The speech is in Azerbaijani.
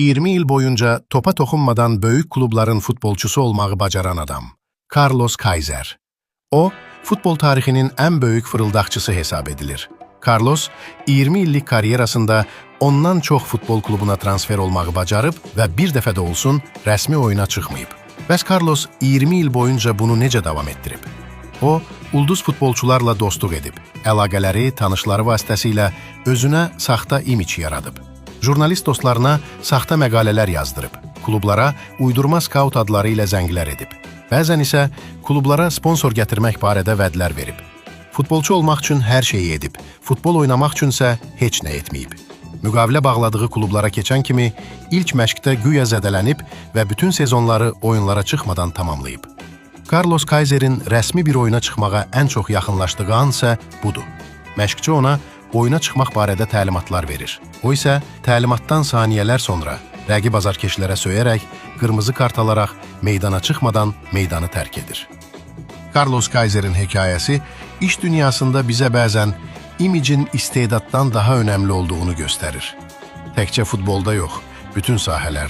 20 il boyunca topa toxunmadan böyük klubların futbolçusu olmağı bacaran adam. Carlos Kaiser. O, futbol tarixinin ən böyük fırıldaqçısı hesab edilir. Carlos, 20 illik karyerasında ondan çox futbol klubuna transfer olmağı bacarıb və bir dəfə də olsun rəsmi oyuna çıxmayıb. Bəs Carlos 20 il boyunca bunu necə davam etdirib? O, ulduz futbolçularla dostluq edib, əlaqələri, tanışları vasitəsilə özünə saxta imiç yaradıb. Jurnalist dostlarına saxta məqalələr yazdırıb, klublara uydurma skaut adları ilə zənglər edib. Bəzən isə klublara sponsor gətirmək barədə vədlər verib. Futbolçu olmaq üçün hər şeyi edib, futbol oynamaq üçünsə heç nə etməyib. Müqavilə bağladığı klublara keçən kimi ilk məşqdə güya zədələnib və bütün sezonları oyunlara çıxmadan tamamlayıb. Carlos Kaiser'in rəsmi bir oyuna çıxmağa ən çox yaxınlaşdığı an isə budur. Məşqçi ona oyuna çıxmaq barədə təlimatlar verir. O isə təlimatdan saniyələr sonra rəqib azarkeşlərə söyərək, qırmızı kart alaraq meydana çıxmadan meydanı tərk edir. Carlos Kaiser'in hekayəsi iş dünyasında bizə bəzən imicin istedaddan daha önəmli olduğunu göstərir. Təkcə futbolda yox, bütün sahələrdə.